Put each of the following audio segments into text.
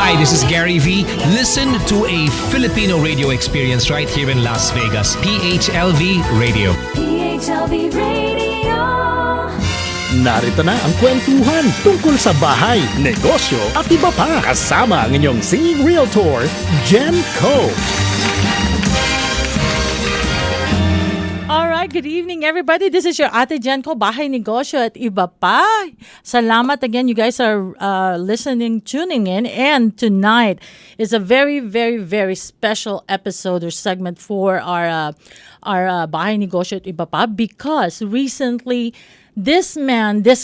Hi, this is Gary V. Listen to a Filipino radio experience right here in Las Vegas. PHLV Radio. PHLV Radio. Narito na ang kwentuhan tungkol sa bahay, negosyo at iba pa. Kasama ang inyong singing realtor, Jen Co. Alright, good evening everybody. This is your Ate Jen Co, Bahay, Negosyo at iba pa. Salamat again, you guys are listening, tuning in. And tonight is a very, very, very special episode or segment for our Bahay, Negosyo at iba pa, because recently this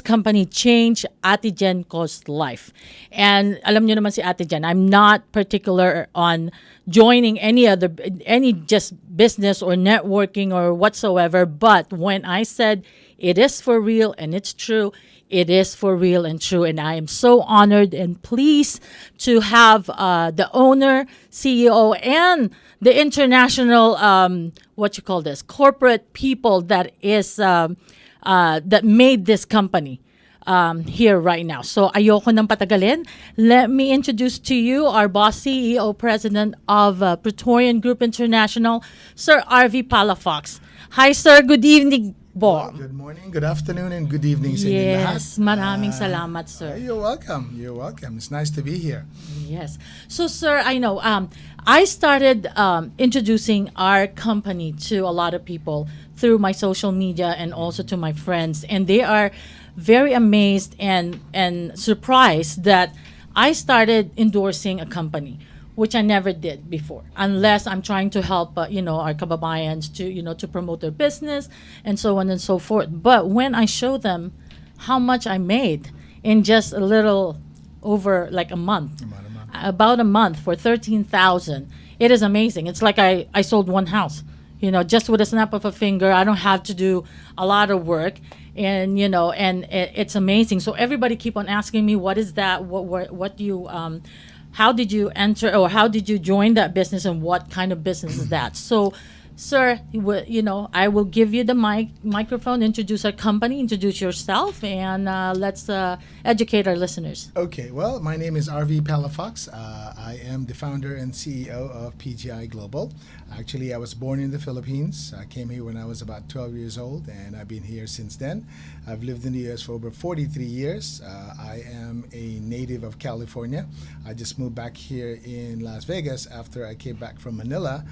company changed Ate Jen Co's life. And alam niyo naman si Ate Jen, I'm not particular on joining any just business or networking or whatsoever. But when I said it is for real and it's true, it is for real and true. And I am so honored and pleased to have the owner, CEO, and the international, corporate people that is... that made this company here right now. So ayoko nang patagalin. Let me introduce to you our boss, CEO, President of Praetorian Group International, Sir RV Palafox. Hi sir, good evening. Well, good morning, good afternoon, and good evening sa inyo lahat. Yes, maraming salamat sir. You're welcome. You're welcome. It's nice to be here. Yes. So, sir, I know I started introducing our company to a lot of people through my social media and also to my friends, and they are very amazed and surprised that I started endorsing a company, which I never did before, unless I'm trying to help, our kababayans to promote their business and so on and so forth. But when I show them how much I made in just a little over like a month, about a month for 13,000, it is amazing. It's like I sold one house, just with a snap of a finger. I don't have to do a lot of work, and it's amazing. So everybody keep on asking me, what is that? What do you how did you enter, or how did you join that business, and what kind of business is that? So, sir, I will give you the microphone, introduce our company, introduce yourself, and let's educate our listeners. Okay, well, my name is RV Palafox. I am the founder and CEO of PGI Global. Actually, I was born in the Philippines. I came here when I was about 12 years old, and I've been here since then. I've lived in the U.S. for over 43 years. I am a native of California. I just moved back here in Las Vegas after I came back from Manila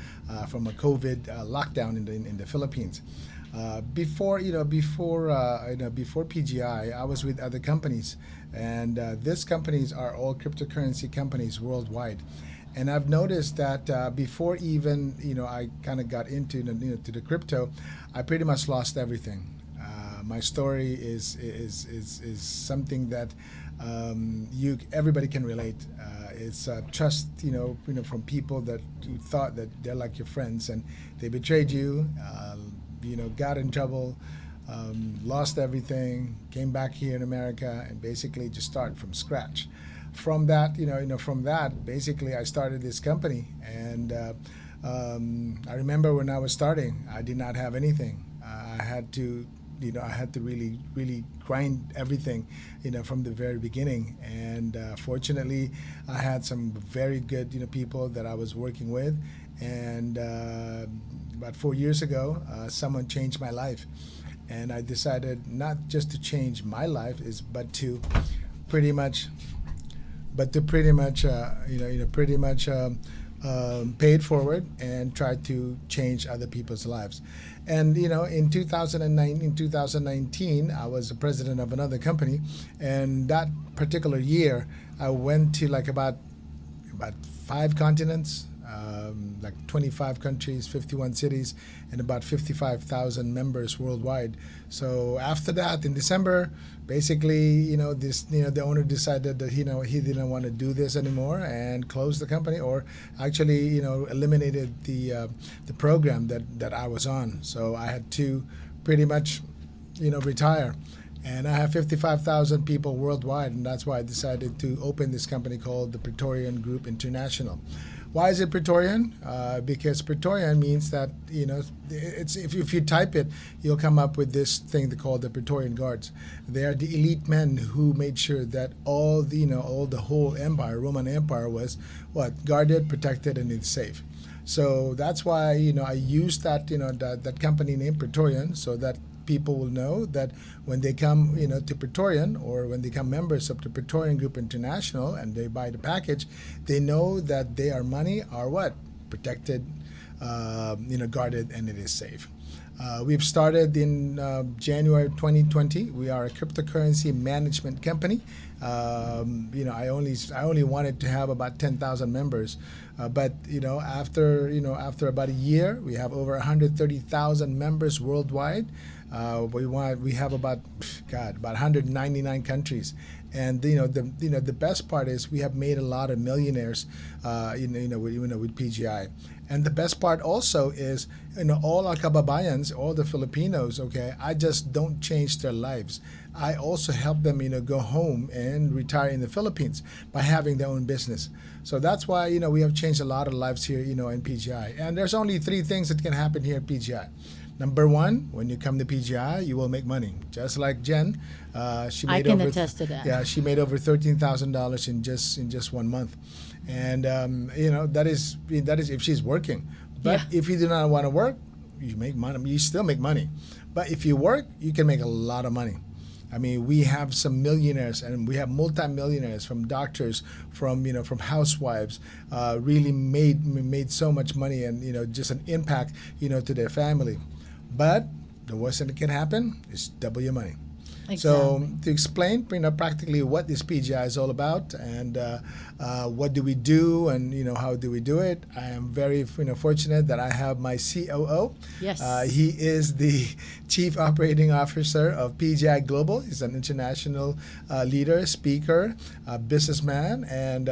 from a COVID lockdown in the Philippines. Before PGI, I was with other companies, and these companies are all cryptocurrency companies worldwide. And I've noticed that before even I kind of got into to the crypto, I pretty much lost everything. My story is something that everybody can relate. It's trust, from people that you thought that they're like your friends, and they betrayed you. Got in trouble, lost everything, came back here in America, and basically just started from scratch. From that, basically I started this company, and I remember when I was starting, I did not have anything. I had to really, really grind everything, from the very beginning. And fortunately, I had some very good, people that I was working with. And about 4 years ago, someone changed my life, and I decided not just to change my life, but to pretty much pay it forward and try to change other people's lives. And in 2019, I was the president of another company, and that particular year, I went to about 5 continents, like 25 countries, 51 cities, and about 55,000 members worldwide. So after that, in December, basically, the owner decided that he didn't want to do this anymore and closed the company, or actually, eliminated the program that I was on. So I had to pretty much, retire. And I have 55,000 people worldwide, and that's why I decided to open this company called the Praetorian Group International. Why is it Praetorian? Because Praetorian means that, it's if you type it, you'll come up with this thing they call the Praetorian Guards. They are the elite men who made sure that all the whole empire, Roman Empire, was guarded, protected, and it's safe. So that's why I use that company name Praetorian, so that people will know that when they come to Praetorian, or when they become members of the Praetorian Group International and they buy the package, they know that their money are protected, guarded, and it is safe. We've started in January 2020. We are a cryptocurrency management company. I only wanted to have about 10,000 members, but after about a year, we have over 130,000 members worldwide. We have about 199 countries, and the best part is we have made a lot of millionaires, with PGI. And the best part also is, all our kababayans, all the Filipinos, I just don't change their lives. I also help them, go home and retire in the Philippines by having their own business. So that's why, we have changed a lot of lives here, in PGI. And there's only 3 things that can happen here at PGI. Number 1, when you come to PGI, you will make money. Just like Jen, she made I can attest to that. Yeah, she made over $13,000 in just 1 month, and that is if she's working. But if you do not want to work, you make money. You still make money. But if you work, you can make a lot of money. I mean, we have some millionaires, and we have multimillionaires, from doctors, from housewives, really made so much money, and just an impact to their family. But the worst thing that can happen is double your money. Exactly. So to explain, practically what this PGI is all about, and what do we do, and how do we do it, I am very fortunate that I have my COO. Yes. He is the Chief Operating Officer of PGI Global. He's an international leader, speaker, businessman, and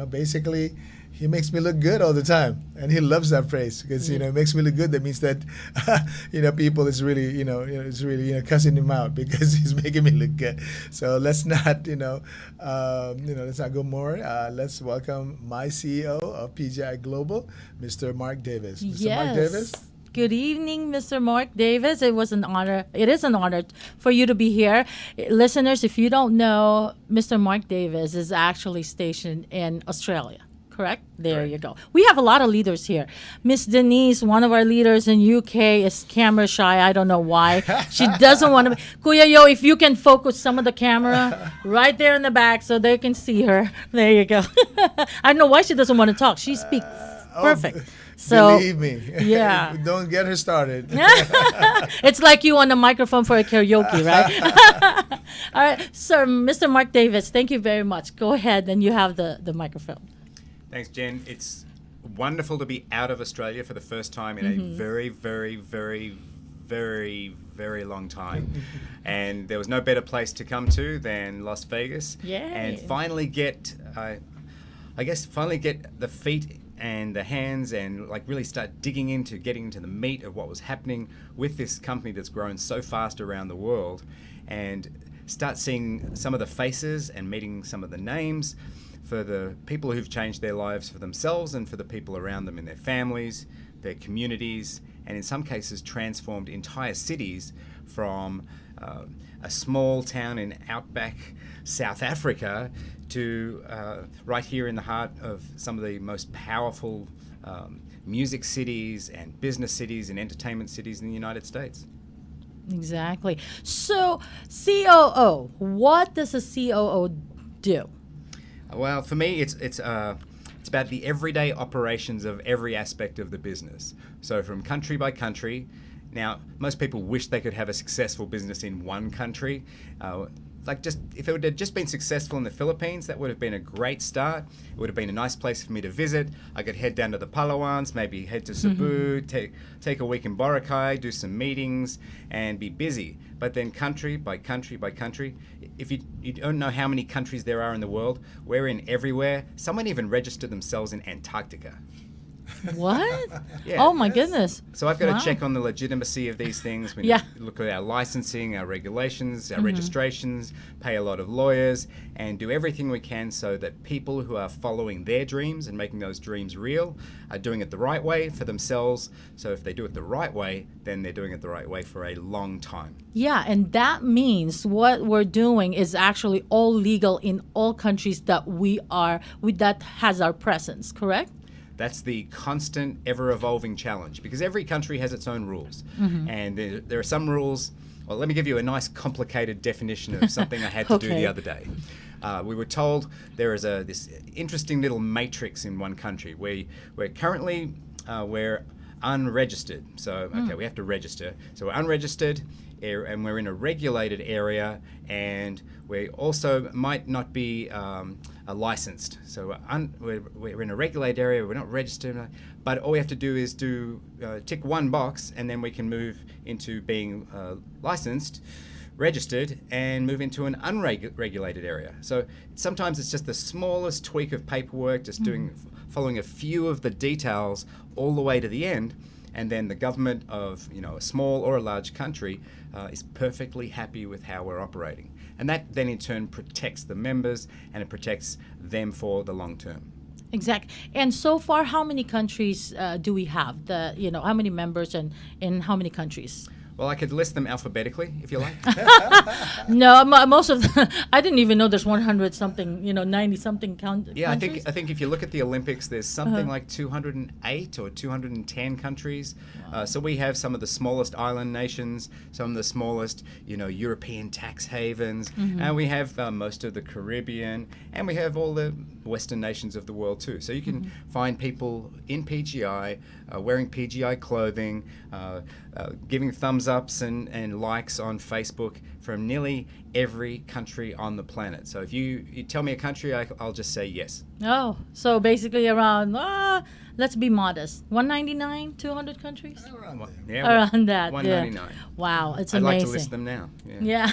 basically, he makes me look good all the time, and he loves that phrase, because it makes me look good. That means that people is really cussing him out because he's making me look good. So let's not let's not go more. Let's welcome my CEO of PGI Global, Mr. Mark Davis. Mr. Mark Davis. Good evening, Mr. Mark Davis. It is an honor for you to be here. Listeners, if you don't know, Mr. Mark Davis is actually stationed in Australia. Correct? There you go. We have a lot of leaders here. Miss Denise, one of our leaders in UK, is camera shy. I don't know why. She doesn't want to. Kuya Yo, if you can focus some of the camera right there in the back so they can see her. There you go. I don't know why she doesn't want to talk. She speaks perfect. So, believe me. Yeah. Don't get her started. It's like you on the microphone for a karaoke, right? All right. Sir, Mr. Mark Davis, thank you very much. Go ahead, and you have the microphone. Thanks, Jen. It's wonderful to be out of Australia for the first time in a very, very, very, very, very long time. And there was no better place to come to than Las Vegas. Yay. And finally get, finally get the feet and the hands, and really start digging into getting into the meat of what was happening with this company that's grown so fast around the world, and start seeing some of the faces and meeting some of the names for the people who've changed their lives for themselves and for the people around them in their families, their communities, and in some cases transformed entire cities from a small town in outback South Africa to right here in the heart of some of the most powerful music cities and business cities and entertainment cities in the United States. Exactly. So, COO, what does a COO do? Well, for me, it's about the everyday operations of every aspect of the business. So from country by country. Now, most people wish they could have a successful business in one country. If it had just been successful in the Philippines, that would have been a great start. It would have been a nice place for me to visit. I could head down to the Palawans, maybe head to Cebu, take a week in Boracay, do some meetings, and be busy. But then country by country by country, if you don't know how many countries there are in the world, we're in everywhere. Someone even registered themselves in Antarctica. What? Yeah. Oh my goodness. So I've got Wow. to check on the legitimacy of these things. We Yeah. look at our licensing, our regulations, our registrations, pay a lot of lawyers, and do everything we can so that people who are following their dreams and making those dreams real are doing it the right way for themselves. So if they do it the right way, then they're doing it the right way for a long time. Yeah, and that means what we're doing is actually all legal in all countries that that has our presence, correct? That's the constant, ever-evolving challenge because every country has its own rules. And there are some rules. Well, let me give you a nice, complicated definition of something I had to do Okay. the other day. We were told there is this interesting little matrix in one country where currently we're unregistered. So, okay, we have to register. So we're unregistered and we're in a regulated area, and we also might not be licensed. So we're in a regulated area, we're not registered, but all we have to do is tick one box, and then we can move into being licensed, registered, and move into an unregulated area. So sometimes it's just the smallest tweak of paperwork, just following a few of the details all the way to the end, and then the government of a small or a large country is perfectly happy with how we're operating. And that then in turn protects the members, and it protects them for the long term. Exactly. And so far, how many countries do we have? How many members and in how many countries? Well, I could list them alphabetically if you like. No, most of them, I didn't even know there's 100 something, 90 something countries. Yeah, I think if you look at the Olympics, there's something like 208 or 210 countries. So we have some of the smallest island nations, some of the smallest, European tax havens, and we have most of the Caribbean, and we have all the Western nations of the world too. So you can find people in PGI wearing PGI clothing, giving thumbs ups and likes on Facebook from nearly every country on the planet. So if you tell me a country, I'll just say yes. Oh, so basically around, let's be modest, 199, 200 countries? Around that, 199. yeah. Wow, it's I'd amazing. like to list them now. Yeah.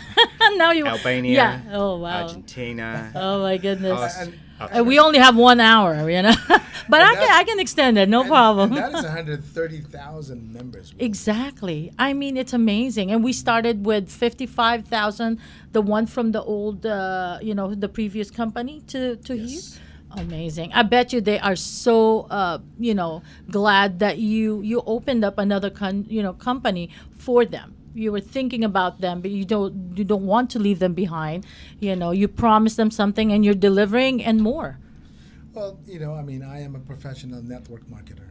Now you Albania, Yeah. Oh, wow. Argentina. Oh my goodness. And We only have 1 hour, but I can extend it, no problem. And that is 130,000 members. Exactly. I mean, it's amazing. And we started with 55,000, the one from the old, the previous company to here. Amazing. I bet you they are so, glad that you opened up another, company for them. You were thinking about them, but you don't want to leave them behind. You promised them something and you're delivering and more. Well, I am a professional network marketer.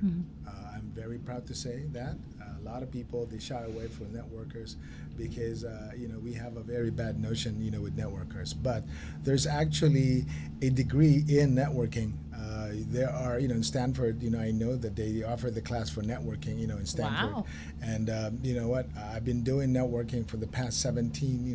I'm very proud to say that. A lot of people, they shy away from networkers because, we have a very bad notion, with networkers. But there's actually a degree in networking. There are, in Stanford, I know that they offer the class for networking, in Stanford. Wow. And you know what? I've been doing networking for the past 17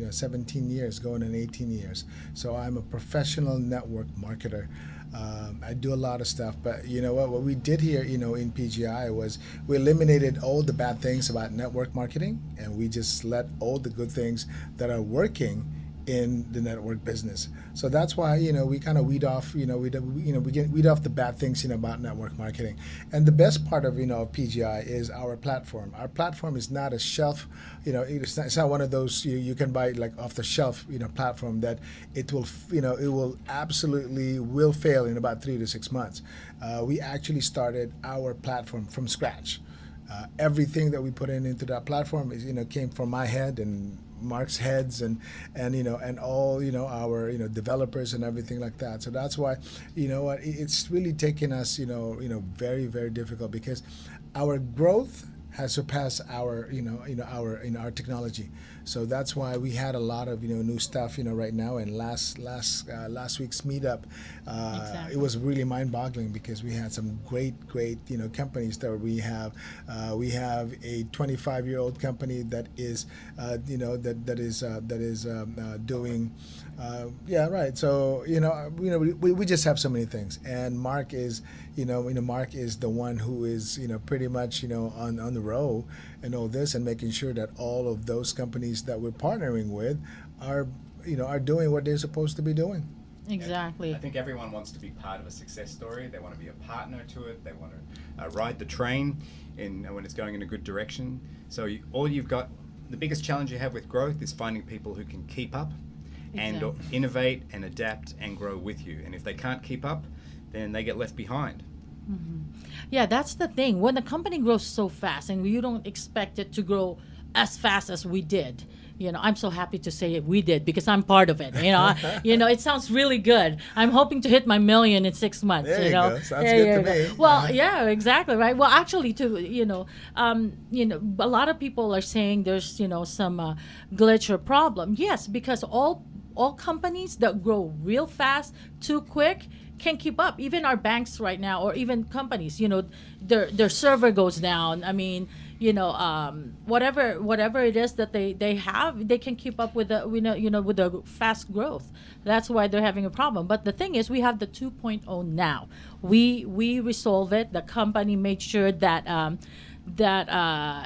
years, going on 18 years. So I'm a professional network marketer. I do a lot of stuff, but you know what we did here, in PGI was we eliminated all the bad things about network marketing, and we just let all the good things that are working in the network business. So that's why we kind of weed off weed off the bad things about network marketing. And the best part of PGI is our platform. Our platform is not a shelf, it's not one of those you can buy like off the shelf platform that it will absolutely will fail in about 3 to 6 months. We actually started our platform from scratch. Everything that we put into that platform is came from my head and Mark's heads and all our developers and everything like that. So that's why it's really taken us very, very difficult because our growth has surpassed our our technology. So that's why we had a lot of new stuff right now. And last week's meetup, Exactly. it was really mind-boggling because we had some great companies that we have. We have a 25-year-old company that is doing. So we just have so many things. And Mark is Mark is the one who is pretty much on the row and all this and making sure that all of those companies that we're partnering with are doing what they're supposed to be doing. Exactly. I think everyone wants to be part of a success story. They want to be a partner to it. They want to ride the train when it's going in a good direction. So the biggest challenge you have with growth is finding people who can keep up and Exactly. innovate and adapt and grow with you. And if they can't keep up, then they get left behind. Yeah, that's the thing. When the company grows so fast and you don't expect it to grow as fast as we did, I'm so happy to say it, we did, because I'm part of it. It sounds really good. I'm hoping to hit my million in 6 months. There you go. Sounds There good you to go. me. Well, yeah, exactly, right. Well, actually, too, a lot of people are saying there's some glitch or problem. Yes, because all companies that grow real fast, too quick, can't keep up. Even our banks right now, or even companies, their server goes down. I mean, whatever it is that they have, they can keep up with the fast growth. That's why they're having a problem. But the thing is, we have the 2.0 now. We resolve it. The company made sure that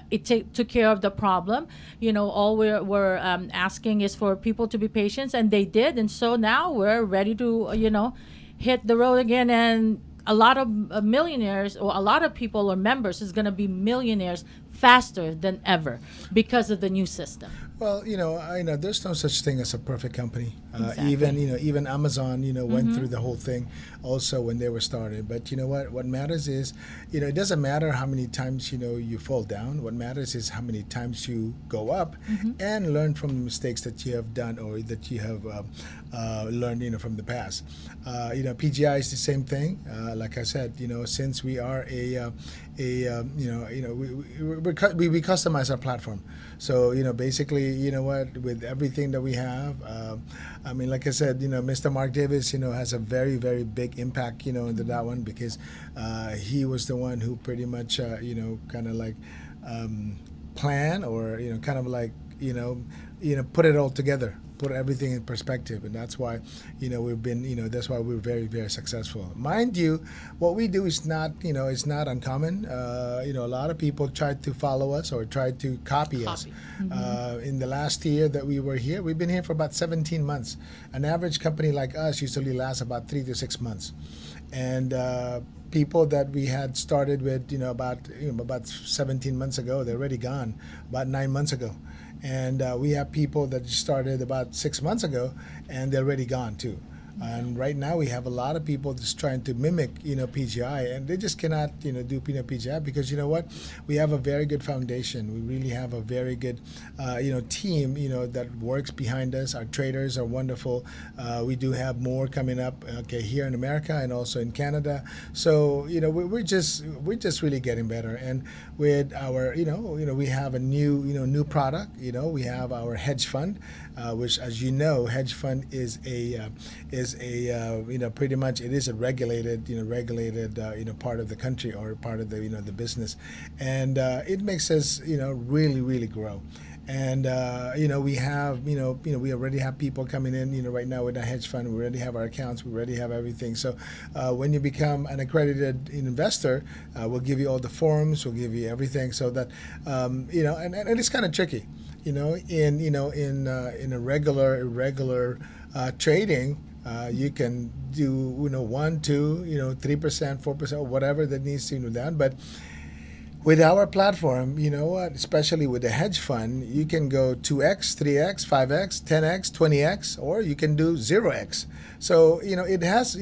it took care of the problem. All we're asking is for people to be patient, and they did. And so now we're ready to hit the road again, and a lot of millionaires, or a lot of people or members, is going to be millionaires faster than ever because of the new system. Well, I know there's no such thing as a perfect company. Exactly. Even Amazon, went through the whole thing also when they were started. But you know what? What matters is, it doesn't matter how many times you fall down. What matters is how many times you go up and learn from the mistakes that you have done or that you have learned, from the past. PGI is the same thing. Like I said, since we are we customize our platform. So basically, with everything that we have, like I said, Mr. Mark Davis, has a very, very big impact, into that one, because he was the one who pretty much, kind of like plan, or kind of like put it all together, put everything in perspective. And that's why we've been that's why we're very, very successful. Mind you, what we do is not it's not uncommon. A lot of people tried to follow us or tried to copy us. In the last year that we were here, we've been here for about 17 months. An average company like us usually lasts about 3 to 6 months. And people that we had started with about 17 months ago, they're already gone about 9 months ago. And we have people that started about 6 months ago, and they're already gone too. And right now we have a lot of people just trying to mimic, PGI, and they just cannot, do PGI, because you know what? We have a very good foundation. We really have a very good, team, that works behind us. Our traders are wonderful. We do have more coming up, here in America and also in Canada. So, we're just really getting better. And with our, we have a new product. We have our hedge fund, which, as hedge fund is pretty much it is a regulated part of the country, or part of the business, and it makes us really grow. And we have we already have people coming in right now with a hedge fund. We already have our accounts. We already have everything. So when you become an accredited investor, we'll give you all the forms. We'll give you everything, so that and it's kind of tricky. In a regular trading, you can do 1, 2, 3%, 4%, whatever that needs to be done. But with our platform, especially with the hedge fund, you can go 2x, 3x, 5x, 10x, 20x, or you can do 0x. So it does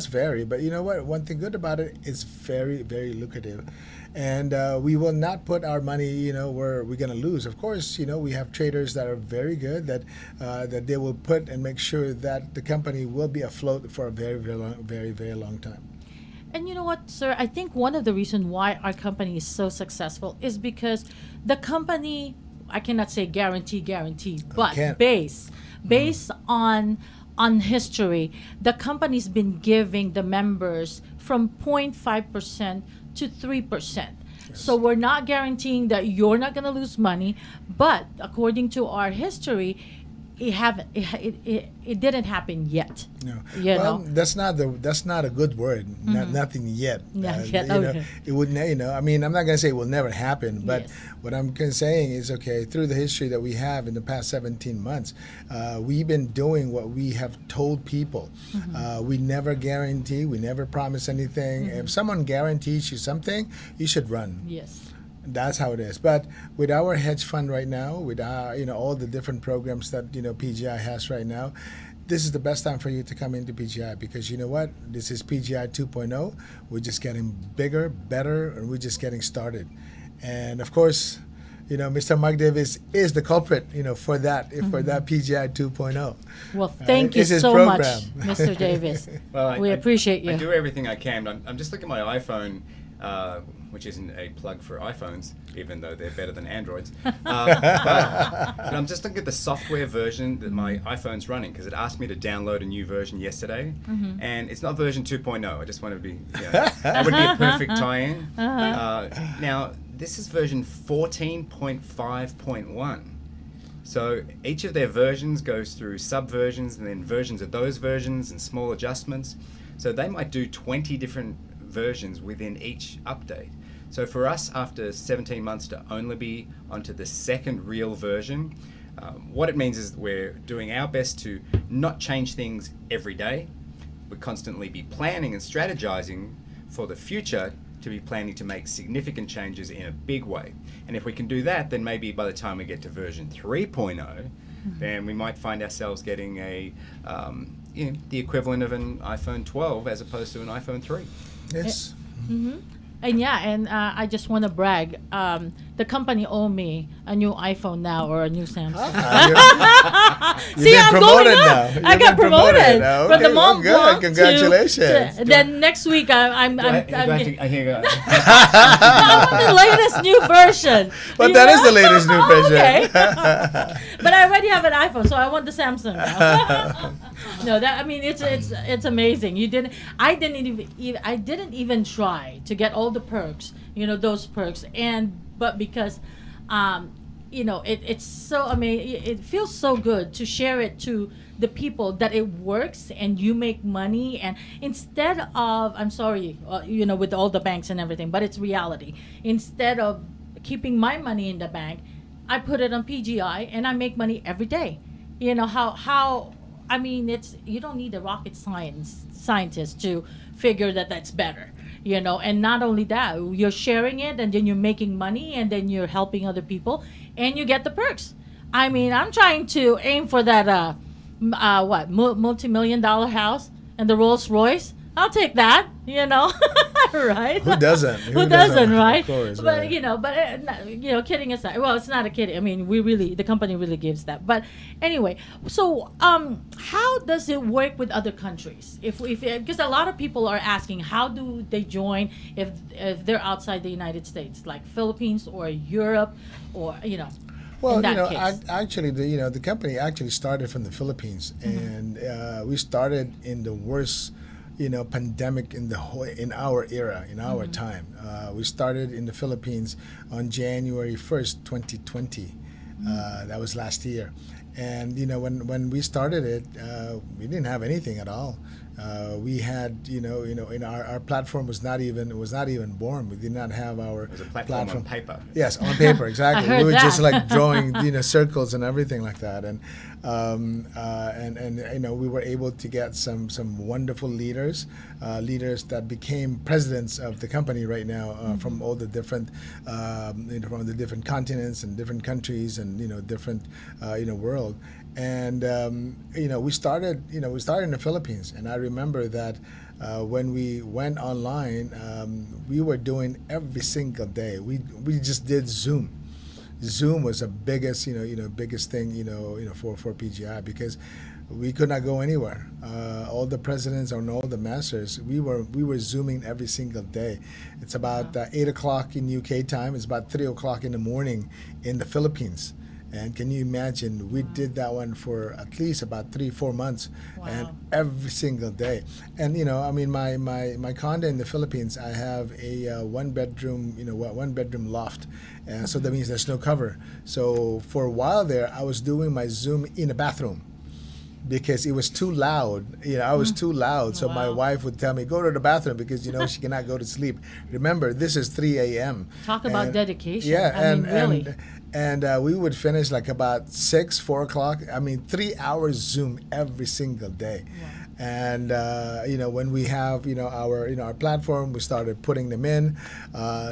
vary. But you know what? One thing good about it, it's very, very lucrative. And we will not put our money, where we're going to lose. Of course, we have traders that are very good, that they will put and make sure that the company will be afloat for a very, very long time. And you know what, sir? I think one of the reasons why our company is so successful is because the company, I cannot say guarantee, but based on history, the company's been giving the members from 0.5% to 3%. So we're not guaranteeing that you're not going to lose money, but according to our history, it didn't happen yet. No. You Well, know. that's not a good word. Nothing yet. Not yet, You know, okay. it would I mean, I'm not going to say it will never happen, but Yes. what I'm saying is, okay, through the history that we have in the past 17 months, we've been doing what we have told people. We never guarantee, we never promise anything. If someone guarantees you something, you should run. Yes. That's how it is. But with our hedge fund right now, with all the different programs that PGI has right now, this is the best time for you to come into PGI, because you know what? This is PGI 2.0. We're just getting bigger, better, and we're just getting started. And of course, Mr. Mark Davis is the culprit, for that PGI 2.0. Well, thank you It's his so program. much, Mr. Davis. Well, We appreciate you. I do everything I can. I'm just looking at my iPhone, which isn't a plug for iPhones, even though they're better than Androids. But I'm just looking at the software version that my iPhone's running, because it asked me to download a new version yesterday, and it's not version 2.0. I just want to be, that would be a perfect tie-in. Now, this is version 14.5.1. So each of their versions goes through subversions and then versions of those versions and small adjustments. So they might do 20 different versions within each update. So for us, after 17 months, to only be onto the second real version, what it means is we're doing our best to not change things every day. We constantly be planning and strategizing for the future, to be planning to make significant changes in a big way. And if we can do that, then maybe by the time we get to version 3.0, then we might find ourselves getting the equivalent of an iPhone 12 as opposed to an iPhone 3. Yes. And I just want to brag. The company owe me a new iPhone now, or a new Samsung. You've See, been I'm promoted going now. up. You've I got been promoted now. from the Okay, Mont well, Blanc good. Congratulations. then next week I'm I hear the latest new version. But You that know? is the latest new version. Okay. But I already have an iPhone, so I want the Samsung now. No, it's amazing. I didn't even try to get all the perks, those perks, but because it's so amazing. It feels so good to share it to the people that it works and you make money. And instead of, I'm sorry, with all the banks and everything, but it's reality. Instead of keeping my money in the bank, I put it on PGI and I make money every day. You don't need a rocket scientist to figure that that's better. And not only that, you're sharing it, and then you're making money, and then you're helping other people, and you get the perks. I'm trying to aim for that multi-million-dollar house and the Rolls Royce. I'll take that, right? Who doesn't? Who doesn't, right? Of course, but right. kidding aside. Well, it's not a kidding. The company really gives that. But anyway, so how does it work with other countries? Because a lot of people are asking, how do they join if they're outside the United States, like Philippines or Europe, or Well, in that case? actually, the company actually started from the Philippines, and we started in the worst, pandemic in our era, in our time. We started in the Philippines on January 1st, 2020. That was last year, and when we started it, we didn't have anything at all. We had, in our platform was not even born. We did not have our It was a platform on paper. Yes, on paper, exactly. I heard We were just that. like drawing, circles and everything like that, and we were able to get some wonderful leaders that became presidents of the company right now, from all the different from the different continents and different countries and different world. And we started in the Philippines, and I remember that when we went online, we were doing every single day. We just did Zoom. Zoom was the biggest biggest thing for PGI, because we could not go anywhere. All the presidents and all the masters, we were Zooming every single day. It's about 8 o'clock in UK time. It's about 3 o'clock in the morning in the Philippines. And can you imagine? We did that one for at least about 3-4 months, and every single day. And I mean, my condo in the Philippines, I have a one bedroom loft, and so that means there's no cover. So for a while there, I was doing my Zoom in a bathroom, because it was too loud. I was too loud. So my wife would tell me, go to the bathroom, because she cannot go to sleep. Remember, this is 3 a.m. Talk about dedication. Yeah, I mean, really. And we would finish like about 4 o'clock. I mean, 3 hours Zoom every single day. Wow. And when we have our platform, we started putting them in.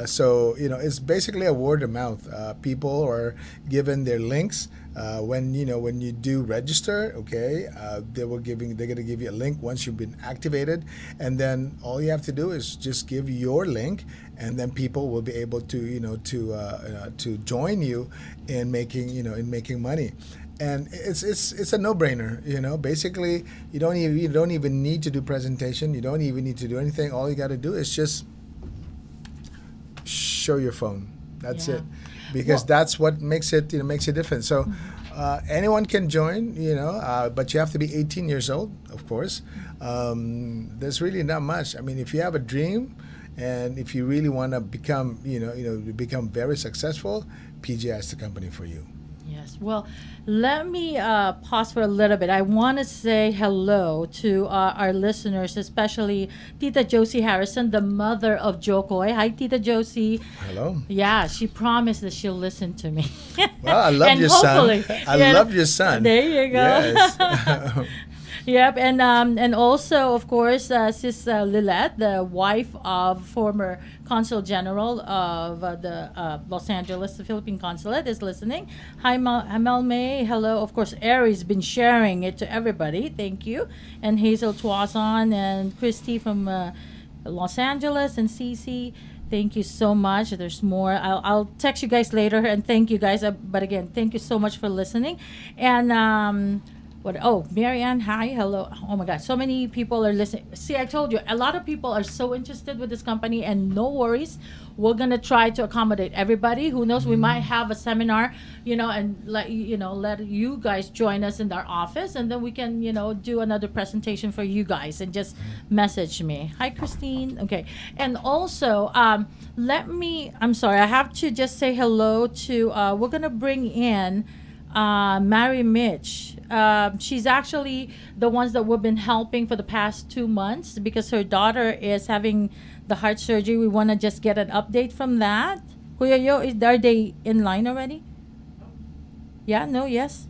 So it's basically a word of mouth. People are given their links. When you do register, okay, they're going to give you a link once you've been activated, and then all you have to do is just give your link, and then people will be able to to join you in making money. And it's a no-brainer. Basically, you don't even need to do presentation. You don't even need to do anything. All you got to do is just show your phone. That's it, because that's what makes it different. So anyone can join, but you have to be 18 years old, of course. There's really not much. I mean, if you have a dream, and if you really want to become become very successful, PGI is the company for you. Yes. Well, let me pause for a little bit. I want to say hello to our listeners, especially Tita Josie Harrison, the mother of Jokoy. Hi, Tita Josie. Hello. Yeah, she promised that she'll listen to me. Well, I love your son. I love your son. There you go. Yes. Yep, and also, of course, Sis Lilette, the wife of former Consul General of the Los Angeles, the Philippine Consulate, is listening. Hi, Mel May. Hello. Of course, Ari's been sharing it to everybody. Thank you. And Hazel Tuazon and Christy from Los Angeles, and Cece. Thank you so much. There's more. I'll text you guys later, and thank you guys. But again, thank you so much for listening. And Marianne, hi, hello. Oh my God, so many people are listening. See, I told you, a lot of people are so interested with this company, and no worries. We're gonna try to accommodate everybody. Who knows? We might have a seminar, and let you guys join us in our office, and then we can, do another presentation for you guys, and just message me. Hi, Christine. Okay, and also, I'm sorry, I have to just say hello to. We're gonna bring in. Mary Mitch. She's actually the ones that we've been helping for the past 2 months, because her daughter is having the heart surgery. We want to just get an update from that. Kuya Yo, are they in line already? Yeah, no, yes?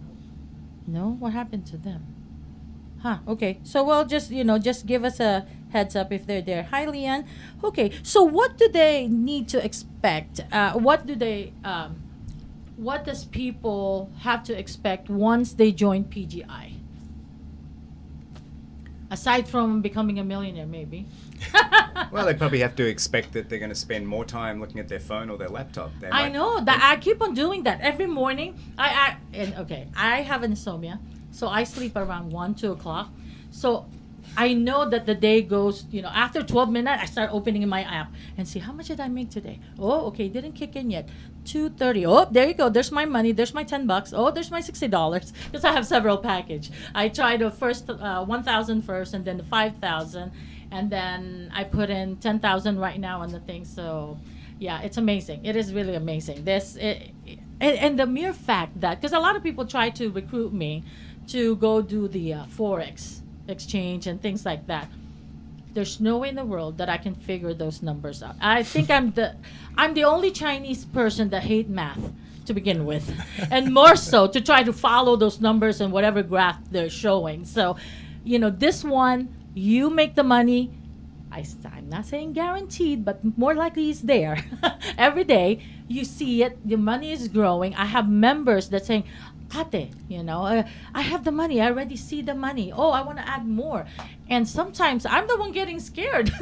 No? What happened to them? Okay. So we'll just, just give us a heads up if they're there. Hi, Leanne. Okay. So what do they need to expect? What does people have to expect once they join PGI? Aside from becoming a millionaire, maybe. Well, they probably have to expect that they're going to spend more time looking at their phone or their laptop. I know that. I keep on doing that every morning. I have insomnia, so I sleep around 1-2 o'clock. So I know that the day goes, after 12 minutes, I start opening my app and see how much did I make today. Oh, okay, didn't kick in yet. 2:30. Oh, there you go. There's my money. There's my $10. Oh, there's my $60, because I have several package. I try the first 1,000 first, and then the 5,000, and then I put in 10,000 right now on the thing. So, yeah, it's amazing. It is really amazing. And the mere fact that, because a lot of people try to recruit me to go do the Forex exchange and things like that. There's no way in the world that I can figure those numbers out. I think I'm the only Chinese person that hate math to begin with, and more so to try to follow those numbers and whatever graph they're showing. So, this one, you make the money. I'm not saying guaranteed, but more likely it's there. Every day you see it, the money is growing. I have members that saying, Ate, I have the money. I already see the money. Oh, I want to add more. And sometimes I'm the one getting scared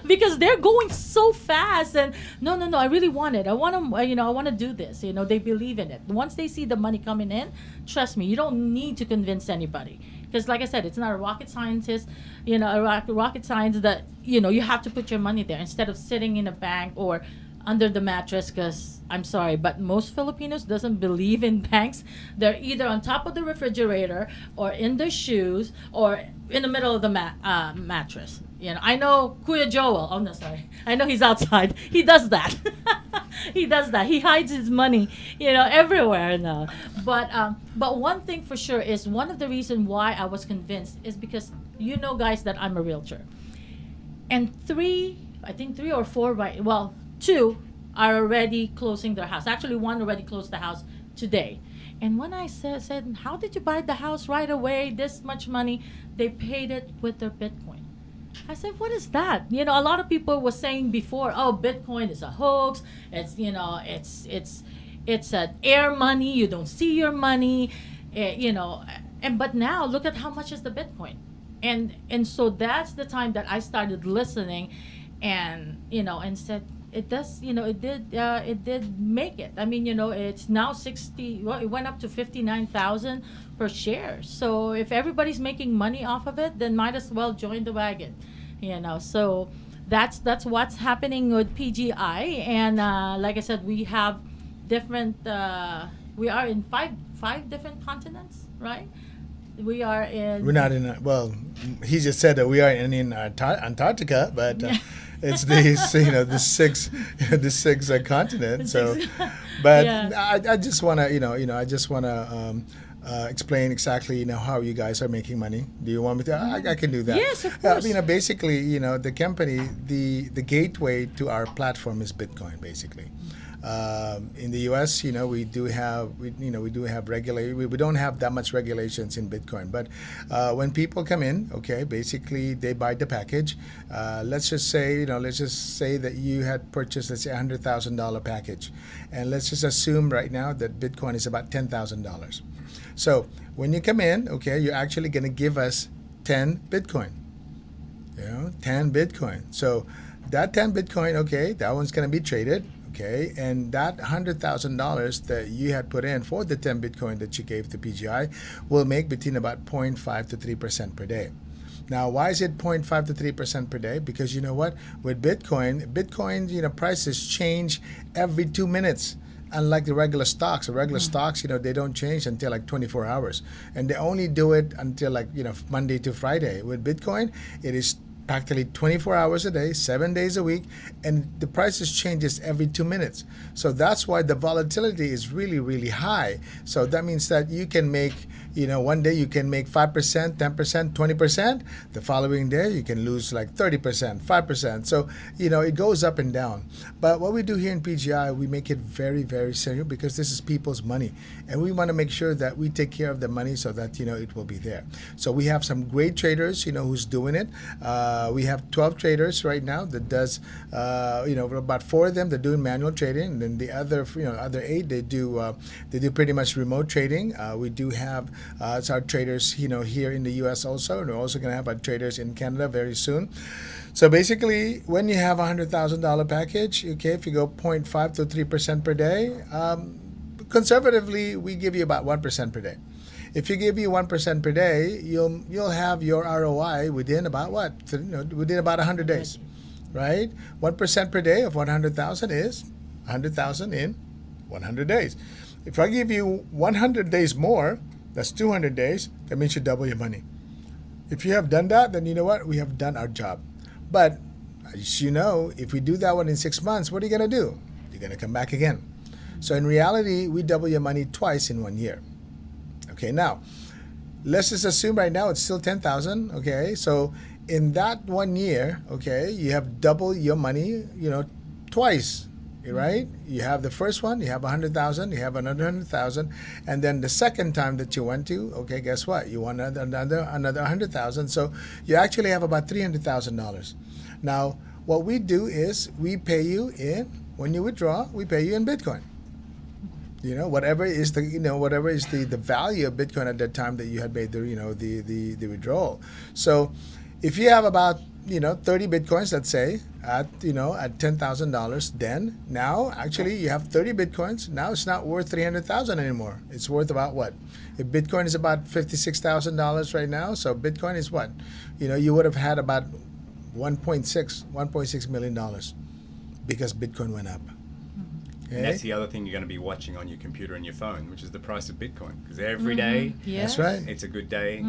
because they're going so fast. And no, I really want it. I want to, I want to do this. They believe in it. Once they see the money coming in, trust me, you don't need to convince anybody. Because like I said, it's not a rocket scientist, rocket science that, you have to put your money there instead of sitting in a bank or under the mattress, because I'm sorry, but most Filipinos doesn't believe in banks. They're either on top of the refrigerator or in their shoes or in the middle of the mattress. I know Kuya Joel. Oh no, sorry. I know he's outside. He does that. He does that. He hides his money, everywhere now. But one thing for sure is one of the reasons why I was convinced is because guys, that I'm a realtor, and three or four, right? Well, two are already closing their house. Actually, one already closed the house today. And when I said, how did you buy the house right away? This much money? They paid it with their Bitcoin. I said, what is that? A lot of people were saying before, oh, Bitcoin is a hoax. It's an air money. You don't see your money, but now look at how much is the Bitcoin. And so that's the time that I started listening and said, it does, it did make it. I mean, it's now 60, well, it went up to 59,000 per share. So if everybody's making money off of it, then might as well join the wagon, So that's what's happening with PGI. And like I said, we have different, we are in five different continents, right? We are in. We're not in. Well, he just said that we are in Antarctica, but it's the six continent. So, but Yeah. I just wanna explain exactly how you guys are making money. Do you want me to? I can do that. Yes, of course. Basically, the company, the gateway to our platform is Bitcoin, basically. In the U.S., we do have regulation. We don't have that much regulations in Bitcoin, but when people come in, basically they buy the package. Let's just say that you had purchased, let's say, $100,000 package, and let's just assume right now that Bitcoin is about $10,000. So when you come in, you're actually going to give us 10 Bitcoin. 10 Bitcoin. So that 10 Bitcoin, that one's going to be traded. And that $100,000 that you had put in for the 10 Bitcoin that you gave to PGI will make between about 0.5 to 3% per day. Now, why is it 0.5 to 3% per day? Because you know what? With Bitcoin, prices change every 2 minutes. Unlike the regular stocks, they don't change until like 24 hours. And they only do it until Monday to Friday. With Bitcoin, it is practically 24 hours a day, 7 days a week, and the prices changes every 2 minutes. So that's why the volatility is really, really high. So that means that you can make, one day you can make 5%, 10%, 20%. The following day you can lose like 30%, 5%. So, it goes up and down. But what we do here in PGI, we make it very, very serious because this is people's money. And we want to make sure that we take care of the money so that, it will be there. So we have some great traders, who's doing it. We have 12 traders right now that does, about 4 of them they're doing manual trading, and then the other 8 they do pretty much remote trading. We do have our traders, here in the U.S. also, and we're also going to have our traders in Canada very soon. So basically, when you have $100,000 package, if you go 0.5 to 3% per day, conservatively we give you about 1% per day. If you give you 1% per day, you'll have your ROI within about what? Within about 100 days, right? 1% per day of 100,000 is 100,000 in 100 days. If I give you 100 days more, that's 200 days. That means you double your money. If you have done that, then you know what? We have done our job. But as you know, if we do that one in 6 months, what are you going to do? You're going to come back again. So in reality, we double your money twice in 1 year. Okay, now, let's just assume right now it's still 10,000, so in that 1 year, you have double your money, twice, right? You have the first one, you have 100,000, you have another 100,000, and then the second time that you went to, guess what? You want another 100,000, so you actually have about $300,000. Now, what we do is we pay you when you withdraw, we pay you in Bitcoin. Whatever is the value of Bitcoin at that time that you had made the withdrawal. So if you have about 30 Bitcoins, let's say at $10,000, then now actually you have 30 Bitcoins. Now it's not worth 300,000 anymore. It's worth about what? If Bitcoin is about $56,000 right now, so Bitcoin is what? You would have had about $1.6 million because Bitcoin went up. And that's the other thing you're going to be watching on your computer and your phone, which is the price of Bitcoin. Because every day, That's right. it's a good day.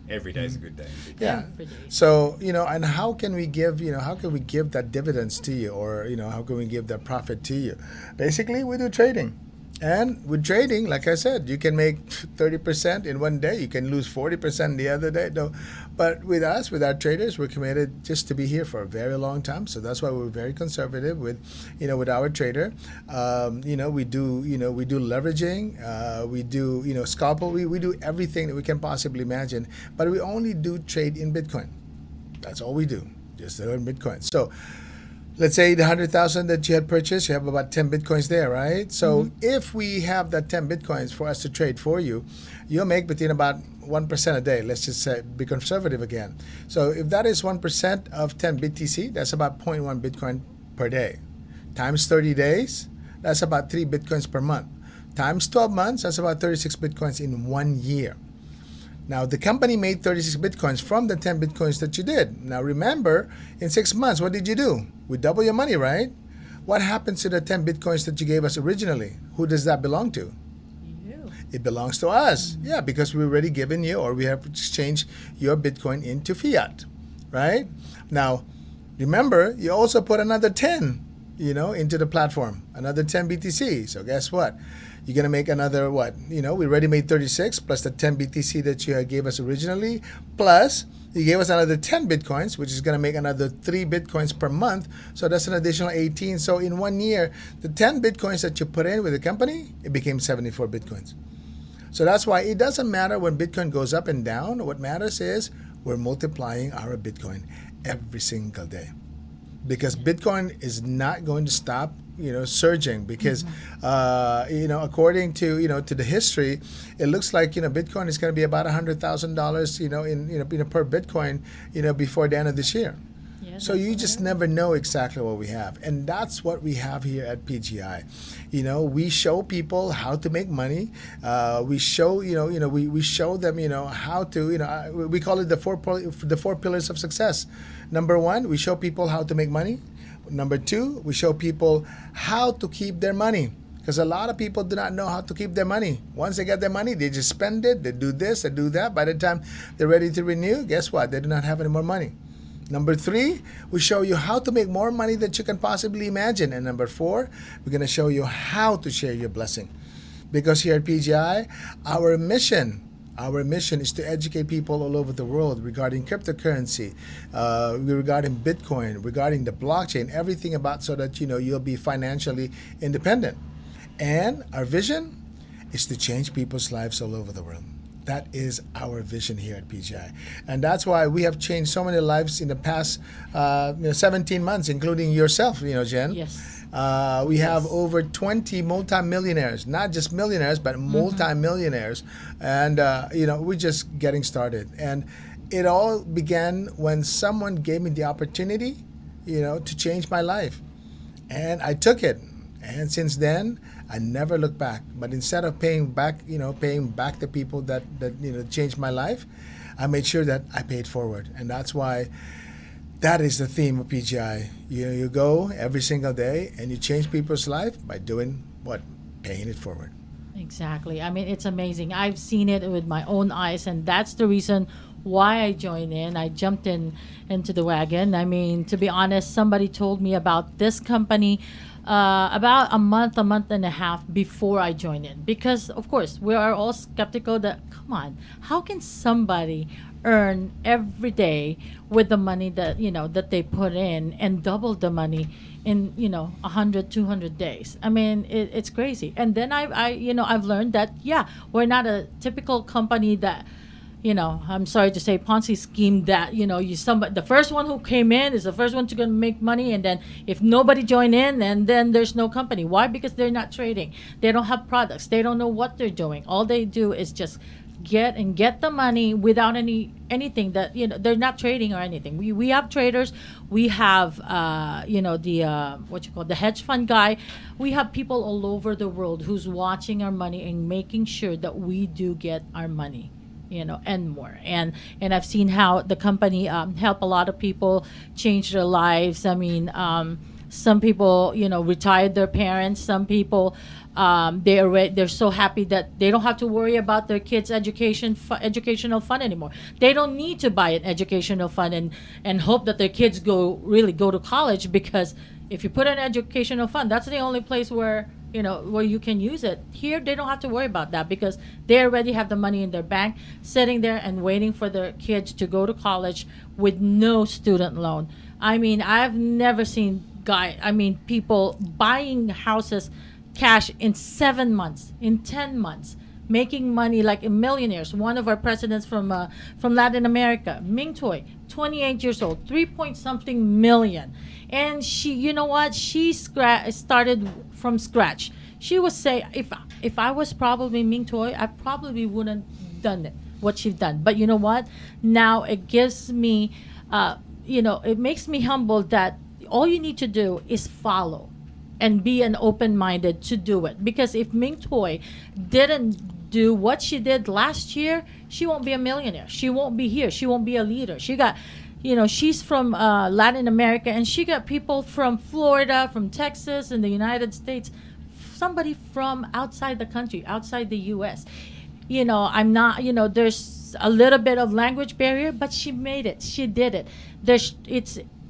Every day is a good day. Yeah. Every day. So, and how can we give, how can we give that dividends to you, or, how can we give that profit to you? Basically, we do trading. And with trading, like I said, you can make 30% in one day. You can lose 40% the other day. No, but with us, with our traders, we're committed just to be here for a very long time. So that's why we're very conservative with, with our trader. We do leveraging. We do, scalpel. We do everything that we can possibly imagine. But we only do trade in Bitcoin. That's all we do. Just in Bitcoin. So let's say the 100,000 that you had purchased, you have about 10 Bitcoins there, right? So if we have that 10 Bitcoins for us to trade for you, you'll make between about 1% a day. Let's just say, be conservative again. So if that is 1% of 10 BTC, that's about 0.1 Bitcoin per day. Times 30 days, that's about 3 Bitcoins per month. Times 12 months, that's about 36 Bitcoins in 1 year. Now, the company made 36 Bitcoins from the 10 Bitcoins that you did. Now, remember, in 6 months, what did you do? We double your money, right? What happens to the 10 Bitcoins that you gave us originally? Who does that belong to? You. It belongs to us. Yeah, because we've already given you, or we have exchanged your Bitcoin into fiat, right? Now, remember, you also put another 10, into the platform, another 10 BTC. So guess what? You're going to make another what? We already made 36 plus the 10 BTC that you gave us originally, plus you gave us another 10 Bitcoins, which is going to make another 3 Bitcoins per month. So that's an additional 18. So in 1 year, the 10 Bitcoins that you put in with the company, it became 74 Bitcoins. So that's why it doesn't matter when Bitcoin goes up and down. What matters is we're multiplying our Bitcoin every single day. Because Bitcoin is not going to stop, surging. Because, according to, to the history, it looks like, Bitcoin is going to be about $100,000, per Bitcoin, before the end of this year. Yeah, So you just never know exactly what we have. And that's what we have here at PGI. We show people how to make money. We show, we show them, how to, we call it the four pillars of success. Number one, we show people how to make money. Number two, we show people how to keep their money. Because a lot of people do not know how to keep their money. Once they get their money, they just spend it. They do this, they do that. By the time they're ready to renew, guess what? They do not have any more money. Number three, we show you how to make more money that you can possibly imagine. And number four, we're going to show you how to share your blessing. Because here at PGI, our mission is to educate people all over the world regarding cryptocurrency, regarding Bitcoin, regarding the blockchain, everything about so that, you'll be financially independent. And our vision is to change people's lives all over the world. That is our vision here at PGI. And that's why we have changed so many lives in the past 17 months, including yourself, Jen. Yes. We have over 20 multimillionaires, not just millionaires, but multimillionaires. And, we're just getting started. And it all began when someone gave me the opportunity, to change my life. And I took it. And since then, I never looked back. But instead of paying back the people that changed my life, I made sure that I paid forward. And that's why that is the theme of PGI. You go every single day and you change people's life by doing what? Paying it forward. Exactly. I mean, it's amazing. I've seen it with my own eyes, and that's the reason why I joined in. I jumped into the wagon. I mean, to be honest, somebody told me about this company about a month and a half before I joined in. Because, of course, we are all skeptical that, come on, how can somebody earn every day with the money that, that they put in and double the money in, 100, 200 days? I mean, it's crazy. And then I've learned that, we're not a typical company that, I'm sorry to say, Ponzi scheme that, the first one who came in is the first one to gonna make money, and then if nobody join in, and then there's no company. Why? Because they're not trading. They don't have products. They don't know what they're doing. All they do is just get the money without anything that, they're not trading or anything. We have traders. We have the hedge fund guy. We have people all over the world who's watching our money and making sure that we do get our money, and more. And I've seen how the company help a lot of people change their lives. I mean, Some people, retired their parents. Some people, they're so happy that they don't have to worry about their kids' educational fund anymore. They don't need to buy an educational fund and hope that their kids really go to college, because if you put an educational fund, that's the only place where you can use it. Here, they don't have to worry about that because they already have the money in their bank, sitting there and waiting for their kids to go to college with no student loan. I mean, I've never seen people buying houses cash in 7 months, in 10 months, making money like millionaires. One of our presidents from Latin America, Ming Toy, 28 years old, 3-point-something million. And she, you know what? She started from scratch. She was saying, if I was probably Ming Toy, I probably wouldn't done it, what she's done. But you know what? Now it gives me, it makes me humble that all you need to do is follow and be an open-minded to do it. Because if Ming Toy didn't do what she did last year, she won't be a millionaire. She won't be here. She won't be a leader. She got, she's from Latin America, and she got people from Florida, from Texas, in the United States, somebody from outside the country, outside the U.S. I'm not, there's a little bit of language barrier, but she made it. She did it.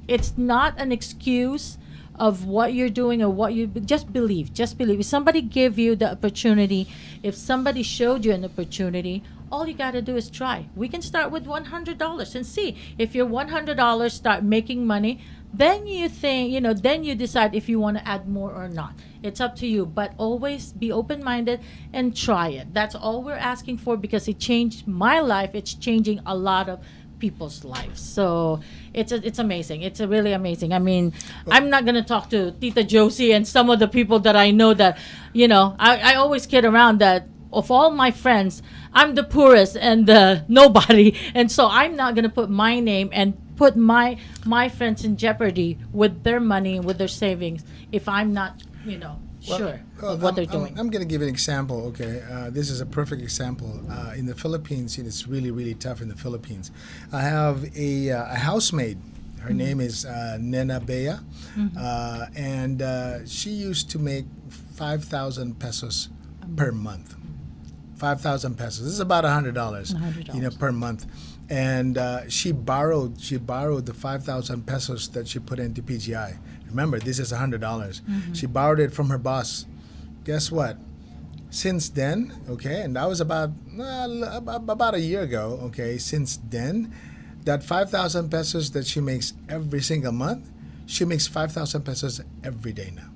It's not an excuse of what you're doing or what you just believe. If somebody gave you the opportunity, if somebody showed you an opportunity, all you got to do is try. We can start with $100 and see if your $100 start making money. Then you think, then you decide if you want to add more or not. It's up to you, but always be open-minded and try it. That's all we're asking for, because it changed my life. It's changing a lot of people's lives. So it's amazing. It's really amazing. I mean, I'm not going to talk to Tita Josie and some of the people that I know that, I always kid around that of all my friends, I'm the poorest and the nobody. And so I'm not going to put my name and put my friends in jeopardy with their money, with their savings, if I'm not, sure of what they're doing. I'm going to give an example, okay? This is a perfect example. In the Philippines, it's really, really tough in the Philippines. I have a housemaid. Her name is Nena Bea. And she used to make 5,000 pesos per month. 5,000 pesos. This is about $100, per month. And she borrowed the 5,000 pesos that she put into PGI. Remember, this is $100. She borrowed it from her boss. Guess what? Since then, okay, and that was about a year ago, okay, since then, that 5,000 pesos that she makes every single month, she makes 5,000 pesos every day now.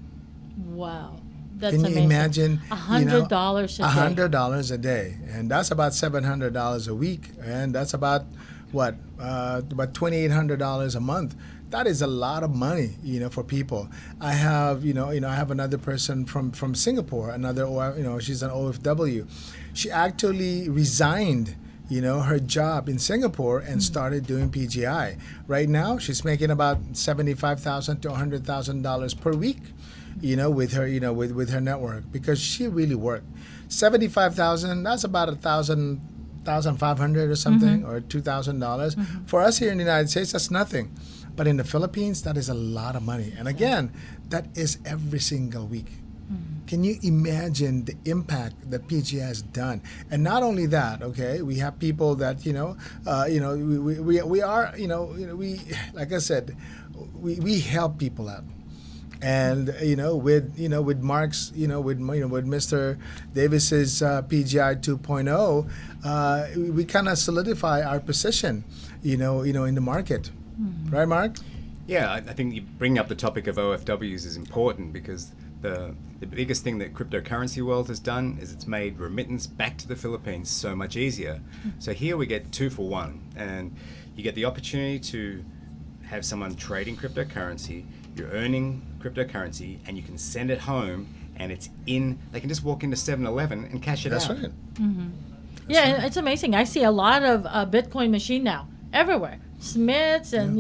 Wow. That's Can you amazing. imagine? $100 a day. $100 a day, and that's about $700 a week, and that's about what? About $2,800 a month. That is a lot of money, for people. I have, I have another person from Singapore, she's an OFW. She actually resigned, her job in Singapore and started doing PGI. Right now, she's making about $75,000 to $100,000 per week, with her, with her network, because she really worked. $75,000, that's about $1,500 or something, or $2,000. For us here in the United States, that's nothing. But in the Philippines, that is a lot of money. And again, that is every single week. Can you imagine the impact that PGI has done? And not only that, okay, we have people that, we are, we like I said, we help people out. And with Mark's, with Mr. Davis's PGI 2.0, we kind of solidify our position, in the market, right, Mark? Yeah, I think you bringing up the topic of OFWs is important, because the biggest thing that cryptocurrency world has done is it's made remittance back to the Philippines so much easier. So here we get 2 for 1, and you get the opportunity to have someone trading cryptocurrency. You're earning cryptocurrency, and you can send it home, and they can just walk into 7-Eleven and cash it out. That's right. Yeah, it's amazing. I see a lot of Bitcoin machine now everywhere. Smiths, and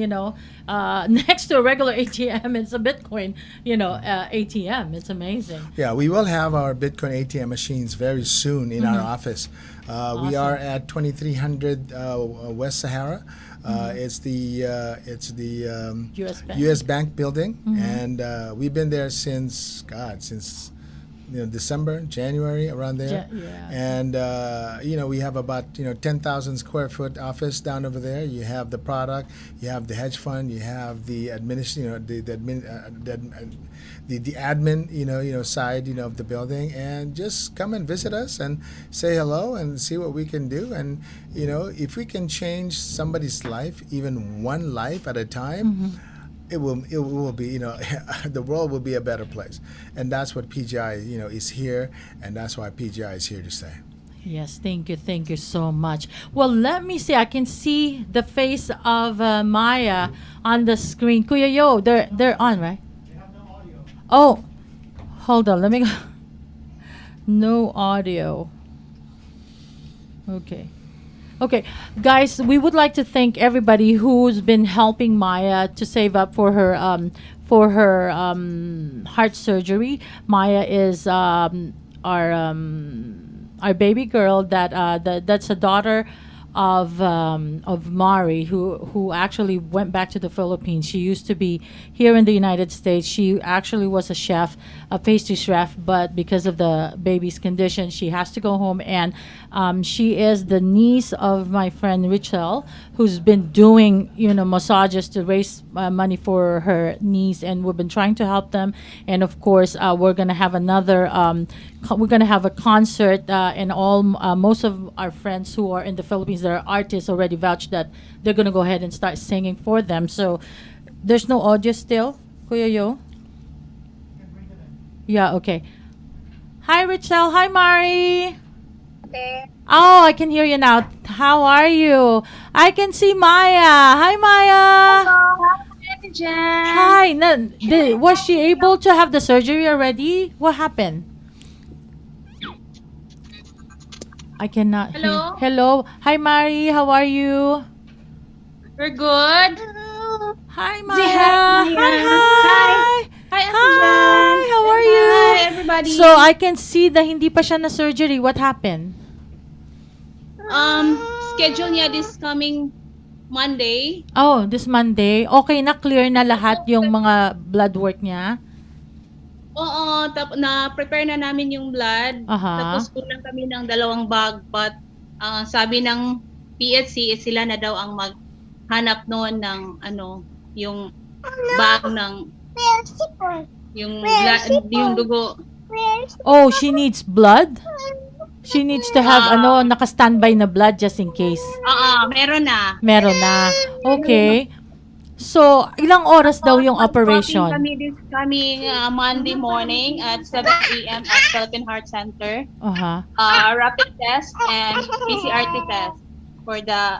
next to a regular ATM, it's a Bitcoin, ATM. It's amazing. Yeah, we will have our Bitcoin ATM machines very soon in our office. We are at 2300 West Sahara. It's the US Bank. Bank building, and we've been there since December, January, around there. Yeah. And we have about 10,000 square foot office down over there. You have the product, you have the hedge fund, you have the the admin side of the building, and just come and visit us and say hello and see what we can do. And if we can change somebody's life, even one life at a time, it will be the world will be a better place. And that's what PGI is here, and that's why PGI is here to stay. Yes, thank you so much. Well, let me see. I can see the face of Maya on the screen. Kuya Yo, they're on, right? Oh, hold on. Let me go. No audio. Okay, guys, we would like to thank everybody who's been helping Maya to save up for her heart surgery. Maya is our baby girl that's a daughter of Mari, who actually went back to the Philippines. She used to be here in the United States. She actually was a chef, a pastry chef, but because of the baby's condition, she has to go home. And she is the niece of my friend Richelle, who's been doing massages to raise money for her niece, and we've been trying to help them. And of course, we're gonna have another. We're gonna have a concert, and most of our friends who are in the Philippines that are artists already vouched that they're gonna go ahead and start singing for them. So there's no audio still, Kuya Yo. Yeah. Okay. Hi, Richelle. Hi, Mari. Oh, I can hear you now. How are you? I can see Maya. Hi, Maya. Hi. Was she able to have the surgery already? What happened? I cannot Hello? hear. Hello. Hi, Mari. How are you? We're good. Hi, Say Maya. hi, Maya. Hi. Hi, Ate Hi. Jan. How are you? Hi, everybody. So, I can see na hindi pa siya na surgery. What happened? Schedule niya this coming Monday. Oh, this Monday. Okay na, clear na lahat yung mga blood work niya? Oo, na-prepare na namin yung blood. Aha. Tapos kulang kami ng 2 bag. But sabi ng PHC, sila na daw ang maghanap noon ng yung bag ng yung dugo. Oh, she needs blood? She needs to have naka-standby na blood just in case. Meron na. Meron na. Okay. So, ilang oras daw yung Dropping operation? kami this coming Monday morning at 7 a.m. at Philippine Heart Center. Aha. Rapid test and PCR test for the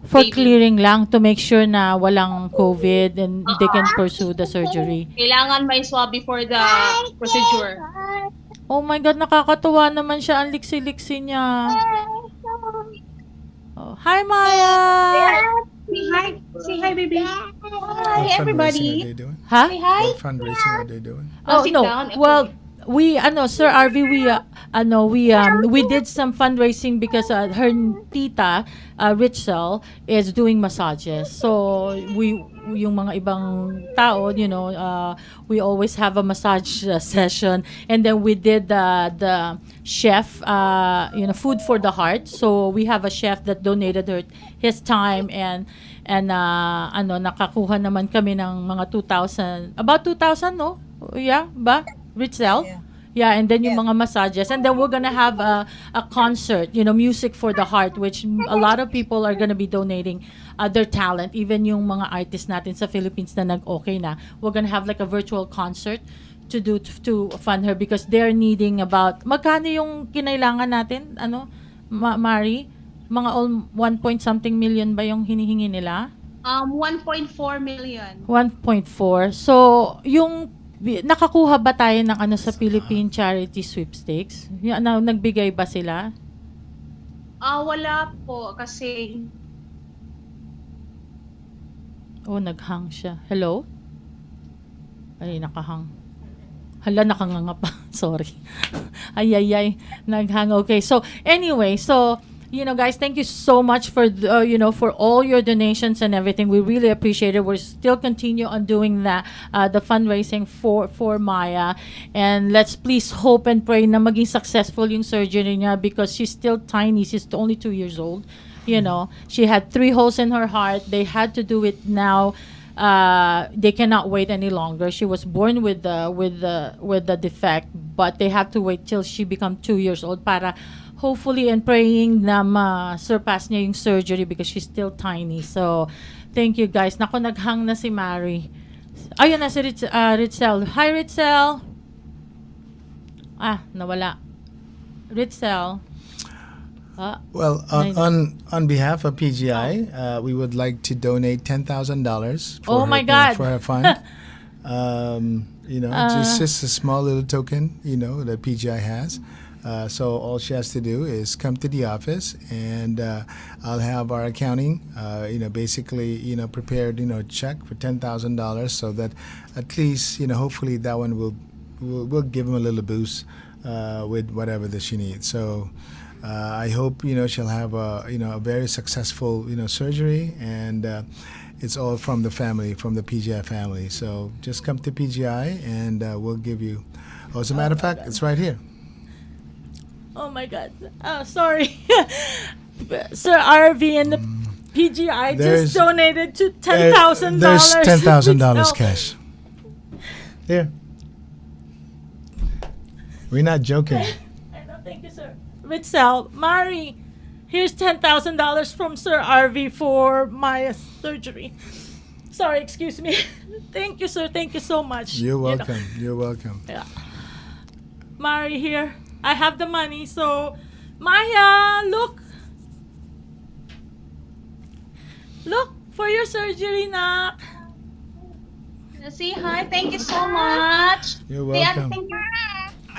For baby. clearing lang to make sure na walang COVID and they can pursue the surgery. Kailangan may swab before the procedure. Oh my God, nakakatuwa naman siya. Ang liksi-liksi niya. Oh, hi, Maya! Say hi, baby. Hi, What everybody. fundraising are they doing? Ha? Say hi. What fundraising are they doing? Oh, Sit no. down. Well, we Sir RV, we did some fundraising because her tita Richelle is doing massages. So yung mga ibang tao, we always have a massage session, and then we did the chef food for the heart. So we have a chef that donated his time, and nakakuha naman kami ng mga 2,000, about 2,000, no? Yeah, ba? Richelle? Yeah, and then yung mga massages. And then we're gonna have a concert, music for the heart, which a lot of people are gonna be donating their talent. Even yung mga artists natin sa Philippines na nag-okay na. We're gonna have like a virtual concert to fund her because they're needing about, magkano yung kinailangan natin? Mari? Mga 1 point something million ba yung hinihingi nila? 1.4 million. 1.4. So, nakakuha ba tayo ng sa Philippine Charity Sweepstakes? Nagbigay ba sila? Wala po kasi Oh, naghang siya. Hello? Ay, nakahang. Hala, nakanganga pa. Sorry. Ay. Naghang. Okay. So, anyway, guys, thank you so much for, for all your donations and everything. We really appreciate it. We're still continue on doing that, the fundraising for Maya. And let's please hope and pray na maging successful yung surgery niya because she's still tiny. She's only 2 years old. She had 3 holes in her heart. They had to do it now. They cannot wait any longer. She was born with the defect, but they have to wait till she become 2 years old para hopefully and praying na ma-surpass niya yung surgery because she's still tiny. So, thank you guys. Naku, naghang na si Mary. Ayun na si Ritzel. Hi, Ritzel. Nawala. Ritzel. Well, on behalf of PGI, we would like to donate $10,000 for her fund. Just a small little token, that PGI has. So all she has to do is come to the office, and I'll have our accounting, prepared, a check for $10,000, so that at least, hopefully that one will give him a little boost with whatever that she needs. So. I hope she'll have a very successful surgery, and it's all from the family, from the PGI family. So just come to PGI, and we'll give you. Oh, as a matter of fact, it's right here. Oh my God! Sorry, Sir RV and the PGI just donated to $10,000. There's $10,000 cash. Here. We're not joking. I know, thank you, sir. Ritzel, Mari, here's $10,000 from Sir RV for Maya's surgery. Sorry, excuse me. Thank you, sir. Thank you so much. You're welcome. You're welcome. Yeah. Mari, here. I have the money. So, Maya, look. Look for your surgery, nak. Say hi. Thank you so much. You're welcome.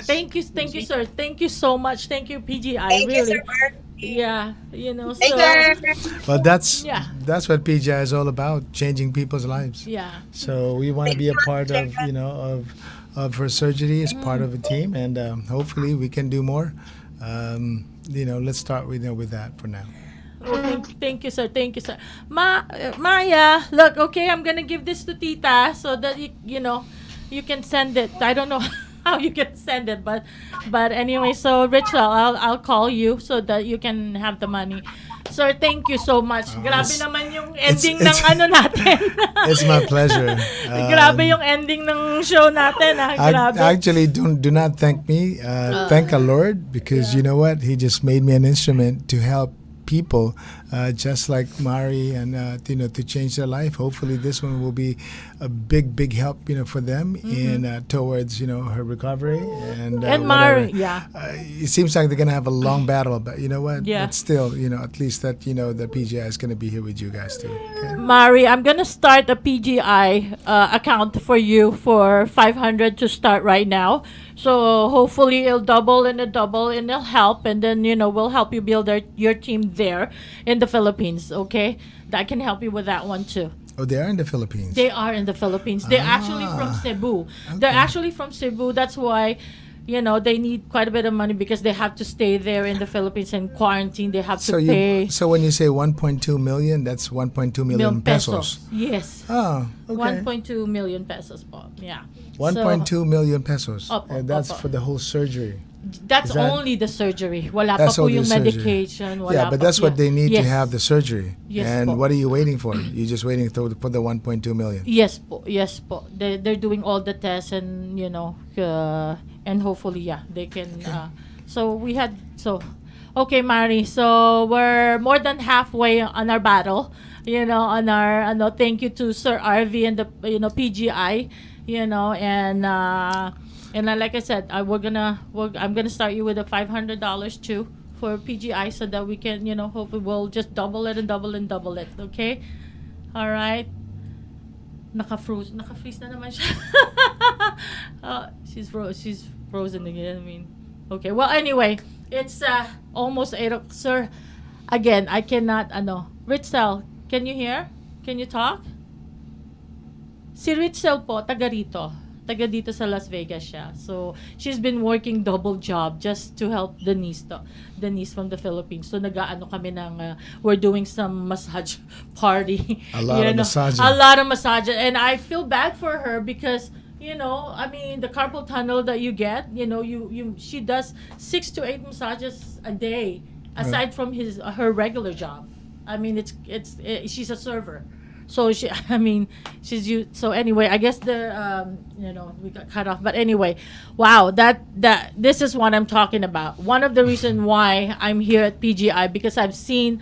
Thank you, sir. Thank you so much. Thank you, PGI. Thank really. you, sir. Yeah, Well, that's what PGI is all about, changing people's lives. Yeah. So we want to be a part of, of her surgery as part of a team, and hopefully we can do more. Let's start with that for now. Oh, thank you, sir. Thank you, sir. Maya, look, okay, I'm gonna give this to Tita so that you can send it. I don't know how you can send it, but anyway, so Rachel, I'll call you so that you can have the money. Sir, thank you so much. Grabe naman yung ending ng natin. It's my pleasure. Grabe yung ending ng show natin. Grabe. Actually, do not thank me. Thank our Lord, because you know what? He just made me an instrument to help people just like Mari, and to change their life. Hopefully this one will be a big help for them in towards her recovery, and Mari, it seems like they're gonna have a long battle, but you know what, but still at least that the PGI is gonna be here with you guys too. Okay? Mari, I'm gonna start a PGI account for you for 500 to start right now. So hopefully it'll double and it'll help, and then we'll help you build your team there in the Philippines. Okay, that can help you with that one too. Oh, they are in the Philippines. They are in the Philippines. They're actually from Cebu. Okay. They're actually from Cebu. That's why they need quite a bit of money, because they have to stay there in the Philippines and quarantine. They have to pay. So when you say 1.2 million, that's 1.2 million pesos. Yes. Oh, okay. 1.2 million pesos po. Yeah. 1.2 million pesos. Opo, that's opo. for the whole surgery. That's only the surgery. Wala pa po yung medication. Wala but that's what they need to Yes. have the surgery. Yes, and po. what are you waiting for? You're just waiting for the 1.2 million. Yes po. They're doing all the tests, and and hopefully they can. Okay, Mari. So we're more than halfway on our battle. On our thank you to Sir RV and the PGI. And like I said, I'm gonna start you with a $500 too for PGI, so that we can hopefully we'll just double it and double it. Okay, all right. Naka-freeze na naman siya. She's frozen again. I mean, okay. Well, anyway, it's almost 8 o'clock. Sir, again, I cannot. Ritzel, can you hear? Can you talk? Si Ritzel po, taga rito. Taga dito sa Las Vegas siya. So, she's been working double job just to help Denise from the Philippines. So, nag-aano kami ng, we're doing some massage party. A lot of massaging. A lot of massage. And I feel bad for her because, you know, I mean, the carpal tunnel that you get, you know, she does 6 to 8 massages a day, aside from her regular job. I mean, she's a server. So so anyway, I guess we got cut off. But anyway, wow, this is what I'm talking about. One of the reasons why I'm here at PGI, because I've seen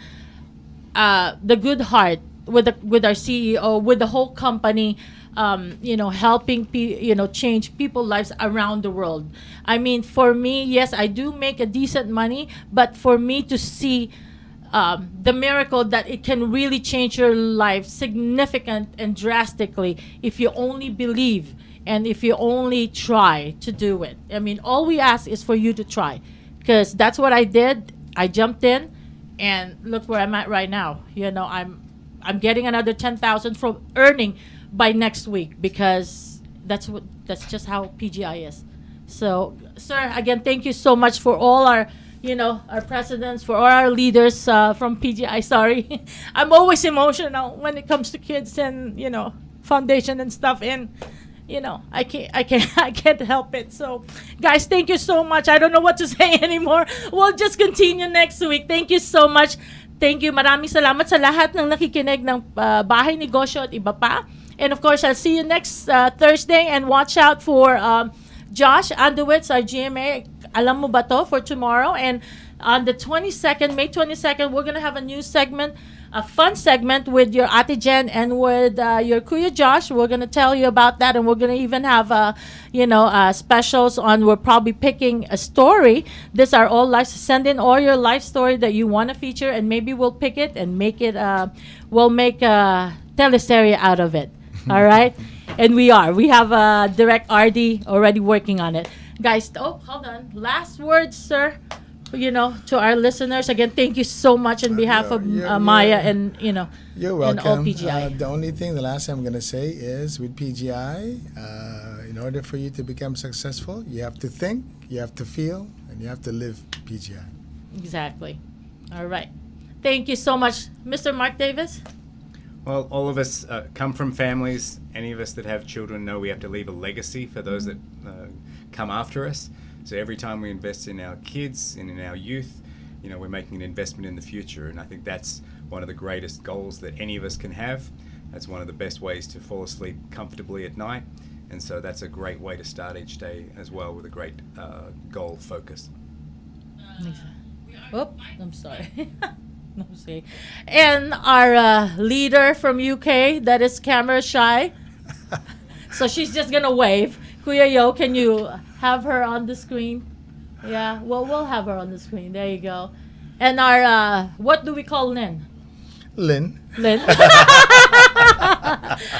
the good heart with our CEO, with the whole company, helping change people's lives around the world. I mean, for me, yes, I do make a decent money, but for me to see the miracle that it can really change your life significant and drastically if you only believe and if you only try to do it. I mean, all we ask is for you to try, because that's what I did. I jumped in, and look where I'm at right now. You know, I'm getting another 10,000 from earning by next week, because that's just how PGI is. So, sir, again, thank you so much for all our presidents, for all our leaders from PGI. Sorry, I'm always emotional when it comes to kids and foundation and stuff, and I can't help it. So, guys, thank you so much. I don't know what to say anymore. We'll just continue next week. Thank you so much. Thank you. Maraming salamat sa lahat ng nakikinig ng Bahay, Negosyo at iba pa. And of course, I'll see you next Thursday, and watch out for Josh Andowitz, our GMA. Alam mo ba to, for tomorrow. And on the 22nd, May 22nd, we're gonna have a new segment, a fun segment with your Ate Jen and with your Kuya Josh. We're gonna tell you about that, and we're gonna even have specials on. We're probably picking a story. These are all life. Send in all your life story that you want to feature, and maybe we'll pick it and make it. We'll make a teleserie out of it. All right, and we have direct RD already working on it. Guys, hold on. Last words, sir. To our listeners. Again, thank you so much on behalf of Maya and You're and all welcome. PGI. The last thing I'm going to say is, with PGI, in order for you to become successful, you have to think, you have to feel, and you have to live PGI. Exactly. All right. Thank you so much, Mr. Mark Davis. Well, all of us come from families. Any of us that have children know we have to leave a legacy for those that come after us. So every time we invest in our kids and in our youth, we're making an investment in the future. And I think that's one of the greatest goals that any of us can have. That's one of the best ways to fall asleep comfortably at night. And so that's a great way to start each day as well, with a great goal focus. Oh, I'm sorry. I'm sorry. And our leader from UK, that is camera shy. So she's just gonna wave. Kuya Yo, can you have her on the screen? Yeah, well, we'll have her on the screen. There you go. And our, what do we call Lynn? Lynn.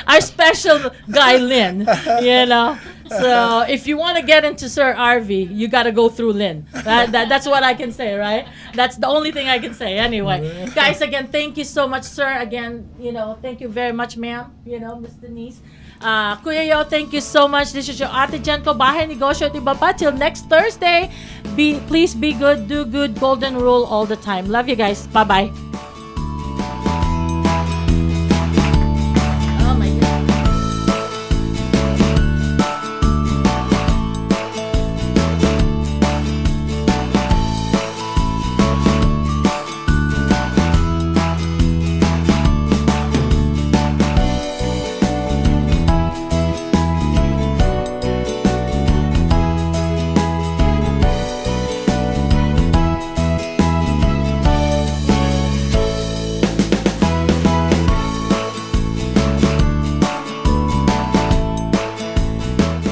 Our special guy, Lynn. So if you want to get into Sir RV, you got to go through Lynn. That's what I can say, right? That's the only thing I can say. Anyway, guys, again, thank you so much, sir. Again, thank you very much, ma'am. Miss Denise. Kuya Yo, thank you so much. This is your Ate Jen ko, Bahay, Negosyo at iba pa. Till next Thursday, please be good, do good, golden rule all the time. Love you guys. Bye-bye.